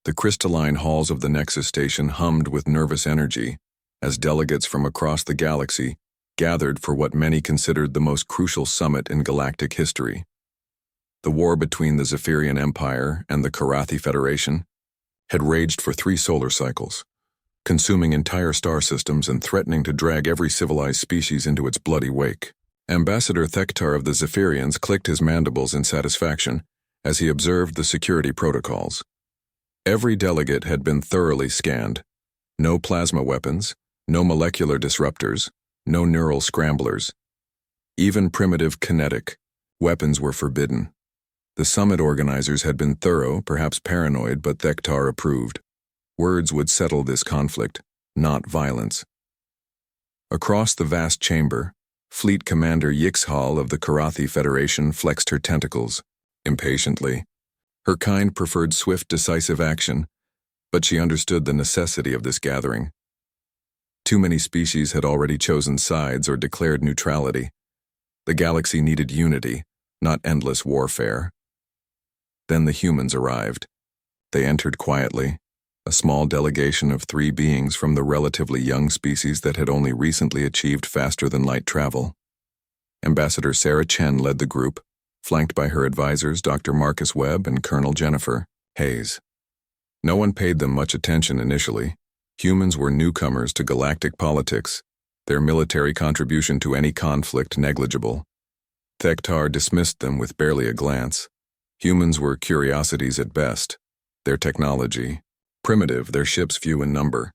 The crystalline halls of the Nexus station hummed with nervous energy as delegates from across the galaxy gathered for what many considered the most crucial summit in galactic history. The war between the Zephyrian Empire and the Karathi Federation had raged for 3 solar cycles, consuming entire star systems and threatening to drag every civilized species into its bloody wake. Ambassador Thektar of the Zephyrians clicked his mandibles in satisfaction as he observed the security protocols. Every delegate had been thoroughly scanned. No plasma weapons, no molecular disruptors, no neural scramblers. Even primitive kinetic weapons were forbidden. The summit organizers had been thorough, perhaps paranoid, but Thektar approved. Words would settle this conflict, not violence. Across the vast chamber, Fleet Commander Yixhal of the Karathi Federation flexed her tentacles, impatiently. Her kind preferred swift, decisive action, but she understood the necessity of this gathering. Too many species had already chosen sides or declared neutrality. The galaxy needed unity, not endless warfare. Then the humans arrived. They entered quietly, a small delegation of 3 beings from the relatively young species that had only recently achieved faster-than-light travel. Ambassador Sarah Chen led the group, flanked by her advisors Dr. Marcus Webb and Colonel Jennifer Hayes. No one paid them much attention initially. Humans were newcomers to galactic politics, their military contribution to any conflict negligible. Thektar dismissed them with barely a glance. Humans were curiosities at best, their technology primitive, their ships few in number.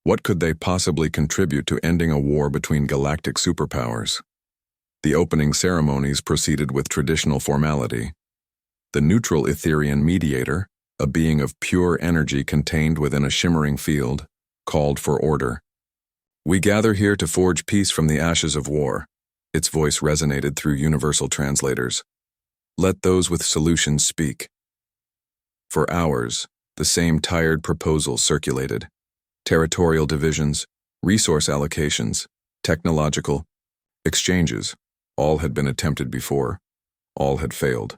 What could they possibly contribute to ending a war between galactic superpowers? The opening ceremonies proceeded with traditional formality. The neutral Etherian mediator, a being of pure energy contained within a shimmering field, called for order. "We gather here to forge peace from the ashes of war." Its voice resonated through universal translators. "Let those with solutions speak." For hours, the same tired proposals circulated. Territorial divisions, resource allocations, technological exchanges, all had been attempted before. All had failed.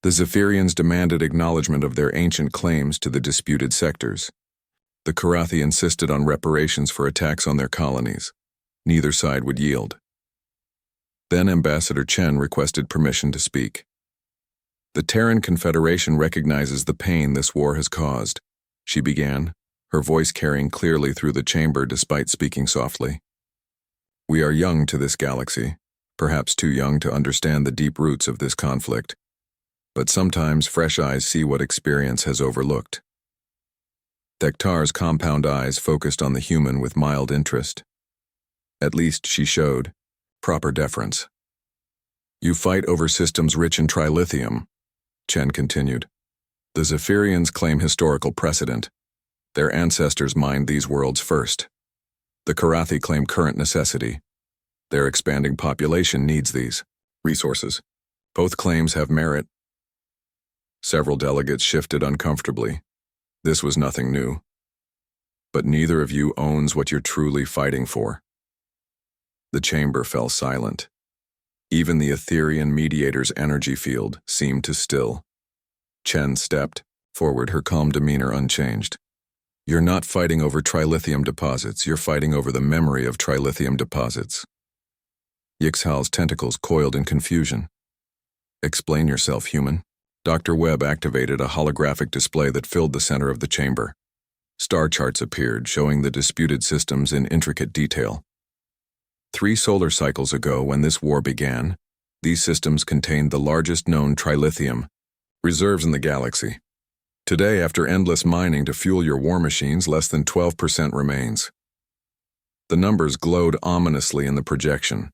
The Zephyrians demanded acknowledgement of their ancient claims to the disputed sectors. The Karathi insisted on reparations for attacks on their colonies. Neither side would yield. Then Ambassador Chen requested permission to speak. "The Terran Confederation recognizes the pain this war has caused," she began, her voice carrying clearly through the chamber despite speaking softly. "We are young to this galaxy, perhaps too young to understand the deep roots of this conflict. But sometimes fresh eyes see what experience has overlooked." Thektar's compound eyes focused on the human with mild interest. At least she showed proper deference. "You fight over systems rich in trilithium," Chen continued. "The Zephyrians claim historical precedent. Their ancestors mined these worlds first. The Karathi claim current necessity. Their expanding population needs these resources. Both claims have merit." Several delegates shifted uncomfortably. This was nothing new. "But neither of you owns what you're truly fighting for." The chamber fell silent. Even the Etherian mediator's energy field seemed to still. Chen stepped forward, her calm demeanor unchanged. "You're not fighting over trilithium deposits, you're fighting over the memory of trilithium deposits." Yixhal's tentacles coiled in confusion. "Explain yourself, human." Dr. Webb activated a holographic display that filled the center of the chamber. Star charts appeared, showing the disputed systems in intricate detail. 3 solar cycles ago, when this war began, these systems contained the largest known trilithium reserves in the galaxy. Today, after endless mining to fuel your war machines, less than 12% remains. The numbers glowed ominously in the projection.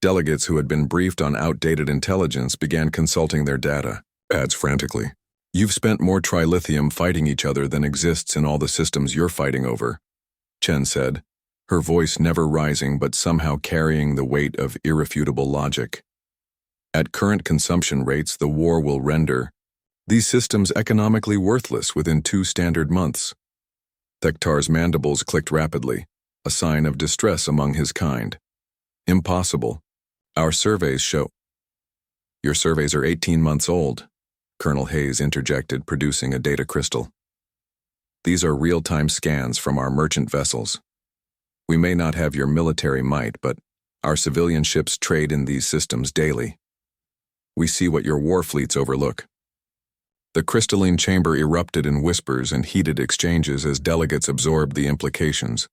Delegates who had been briefed on outdated intelligence began consulting their data pads frantically. "You've spent more trilithium fighting each other than exists in all the systems you're fighting over," Chen said, her voice never rising but somehow carrying the weight of irrefutable logic. "At current consumption rates, the war will render these systems economically worthless within 2 standard months." Thektar's mandibles clicked rapidly, a sign of distress among his kind. "Impossible. Our surveys show—" "Your surveys are 18 months old," Colonel Hayes interjected, producing a data crystal. These are real-time scans from our merchant vessels. We may not have your military might, but our civilian ships trade in these systems daily. We see what your war fleets overlook. The crystalline chamber erupted in whispers and heated exchanges as delegates absorbed the implications.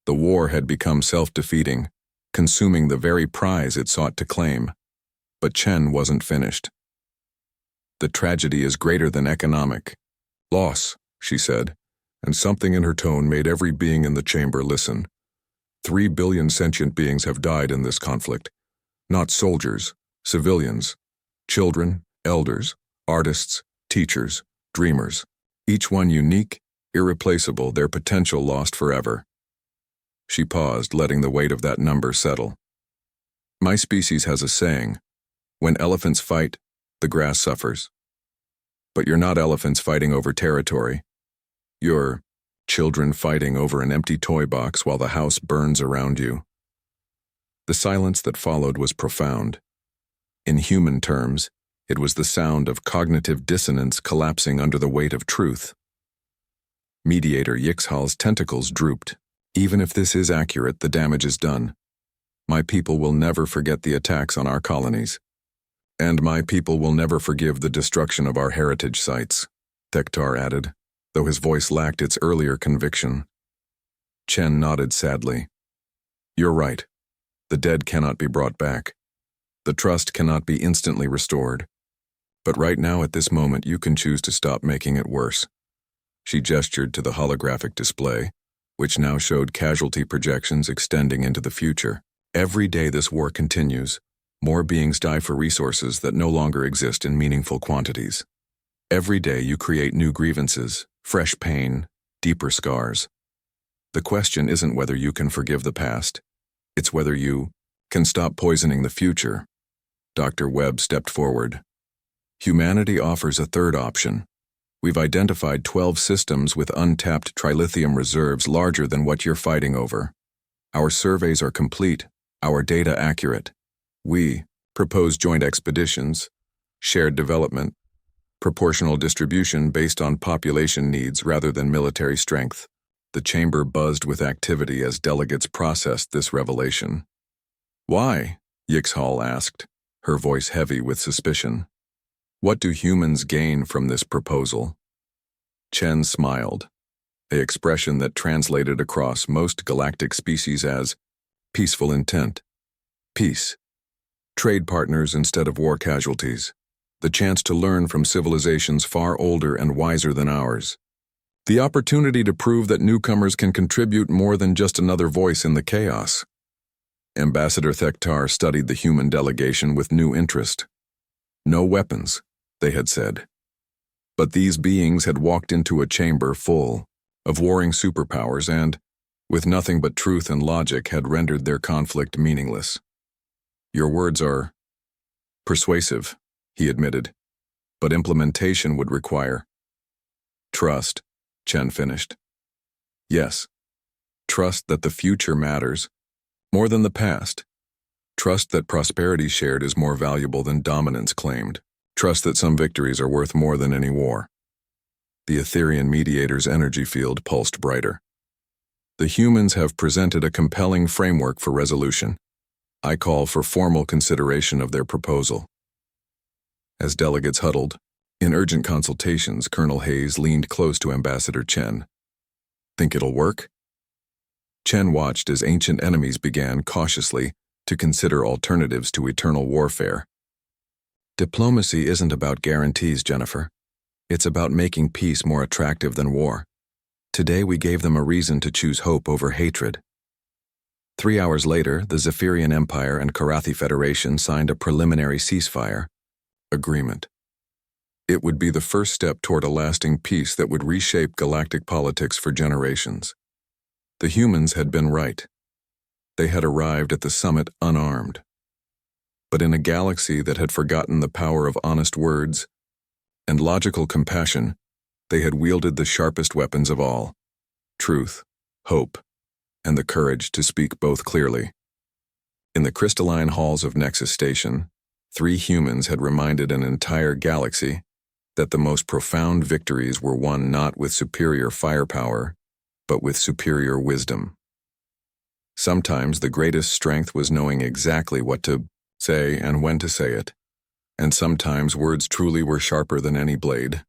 The war had become self-defeating, consuming the very prize it sought to claim. But Chen wasn't finished. The tragedy is greater than economic. Loss, she said, and something in her tone made every being in the chamber listen. 3 billion sentient beings have died in this conflict. Not soldiers, civilians, children, elders, artists, teachers, dreamers. Each one unique, irreplaceable, their potential lost forever. She paused, letting the weight of that number settle. My species has a saying, when elephants fight, the grass suffers. But you're not elephants fighting over territory. You're children fighting over an empty toy box while the house burns around you. The silence that followed was profound. In human terms, it was the sound of cognitive dissonance collapsing under the weight of truth. Mediator Yixhal's tentacles drooped. Even if this is accurate, the damage is done. My people will never forget the attacks on our colonies. And my people will never forgive the destruction of our heritage sites, Thektar added, though his voice lacked its earlier conviction. Chen nodded sadly. You're right. The dead cannot be brought back. The trust cannot be instantly restored. But right now, at this moment, you can choose to stop making it worse. She gestured to the holographic display, which now showed casualty projections extending into the future. Every day this war continues, more beings die for resources that no longer exist in meaningful quantities. Every day you create new grievances, fresh pain, deeper scars. The question isn't whether you can forgive the past. It's whether you can stop poisoning the future. Dr. Webb stepped forward. Humanity offers a third option. We've identified 12 systems with untapped trilithium reserves larger than what you're fighting over. Our surveys are complete, our data accurate. We propose joint expeditions, shared development, proportional distribution based on population needs rather than military strength. The chamber buzzed with activity as delegates processed this revelation. Why? Yixhal asked, her voice heavy with suspicion. What do humans gain from this proposal? Chen smiled, an expression that translated across most galactic species as peaceful intent. Peace. Trade partners instead of war casualties. The chance to learn from civilizations far older and wiser than ours. The opportunity to prove that newcomers can contribute more than just another voice in the chaos. Ambassador Thektar studied the human delegation with new interest. No weapons, they had said. But these beings had walked into a chamber full of warring superpowers and, with nothing but truth and logic, had rendered their conflict meaningless. Your words are persuasive, he admitted, but implementation would require trust, Chen finished. Yes, trust that the future matters more than the past. Trust that prosperity shared is more valuable than dominance claimed. Trust that some victories are worth more than any war. The Etherian mediator's energy field pulsed brighter. The humans have presented a compelling framework for resolution. I call for formal consideration of their proposal. As delegates huddled, in urgent consultations, Colonel Hayes leaned close to Ambassador Chen. Think it'll work? Chen watched as ancient enemies began cautiously to consider alternatives to eternal warfare. Diplomacy isn't about guarantees, Jennifer. It's about making peace more attractive than war. Today we gave them a reason to choose hope over hatred. 3 hours later, the Zephyrian Empire and Karathi Federation signed a preliminary ceasefire agreement. It would be the first step toward a lasting peace that would reshape galactic politics for generations. The humans had been right. They had arrived at the summit unarmed. But in a galaxy that had forgotten the power of honest words and logical compassion, they had wielded the sharpest weapons of all: truth, hope, and the courage to speak both clearly. In the crystalline halls of Nexus Station, 3 humans had reminded an entire galaxy that the most profound victories were won not with superior firepower, but with superior wisdom. Sometimes the greatest strength was knowing exactly what to say and when to say it, and sometimes words truly were sharper than any blade.